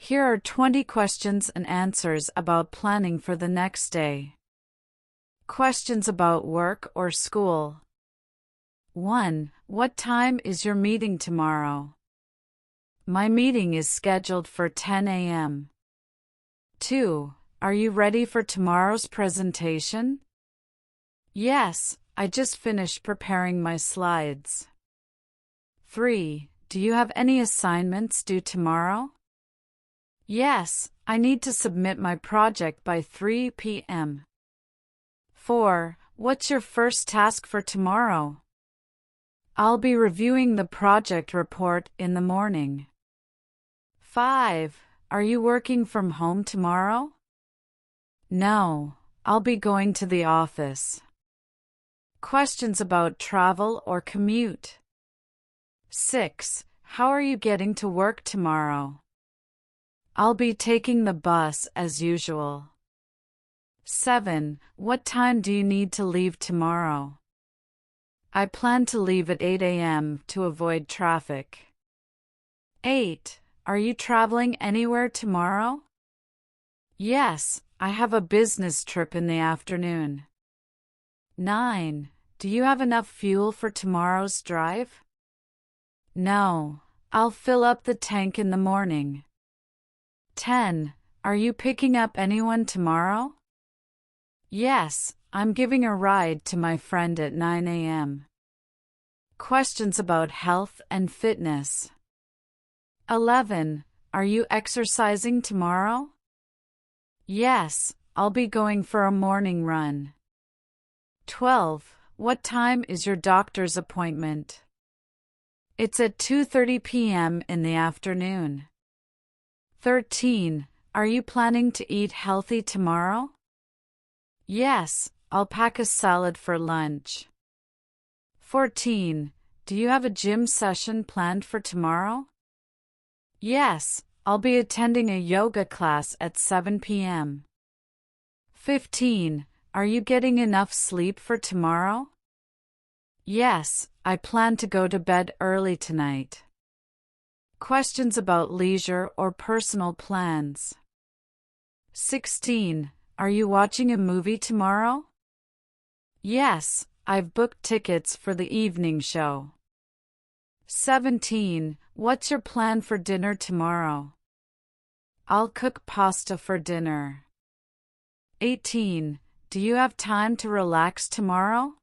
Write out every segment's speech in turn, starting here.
Here are 20 questions and answers about planning for the next day. Questions about work or school. 1. What time is your meeting tomorrow? My meeting is scheduled for 10 a.m. 2. Are you ready for tomorrow's presentation? Yes, I just finished preparing my slides. 3. Do you have any assignments due tomorrow? Yes, I need to submit my project by 3 p.m. 4. What's your first task for tomorrow? I'll be reviewing the project report in the morning. 5. Are you working from home tomorrow? No, I'll be going to the office. Questions about travel or commute. 6. How are you getting to work tomorrow? I'll be taking the bus as usual. 7. What time do you need to leave tomorrow? I plan to leave at 8 a.m. to avoid traffic. 8. Are you traveling anywhere tomorrow? Yes, I have a business trip in the afternoon. 9. Do you have enough fuel for tomorrow's drive? No, I'll fill up the tank in the morning. 10. Are you picking up anyone tomorrow? Yes, I'm giving a ride to my friend at 9 a.m. Questions about health and fitness. 11. Are you exercising tomorrow? Yes, I'll be going for a morning run. 12. What time is your doctor's appointment? It's at 2:30 p.m. in the afternoon. 13. Are you planning to eat healthy tomorrow? Yes, I'll pack a salad for lunch. 14. Do you have a gym session planned for tomorrow? Yes, I'll be attending a yoga class at 7 p.m. 15. Are you getting enough sleep for tomorrow? Yes, I plan to go to bed early tonight. Questions about leisure or personal plans. 16. Are you watching a movie tomorrow? Yes, I've booked tickets for the evening show. 17. What's your plan for dinner tomorrow? I'll cook pasta for dinner. 18. Do you have time to relax tomorrow?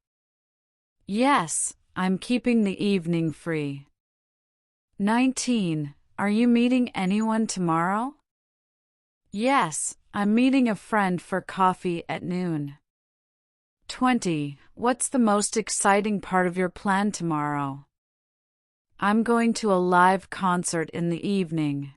Yes, I'm keeping the evening free. 19. Are you meeting anyone tomorrow? Yes, I'm meeting a friend for coffee at noon. 20. What's the most exciting part of your plan tomorrow? I'm going to a live concert in the evening.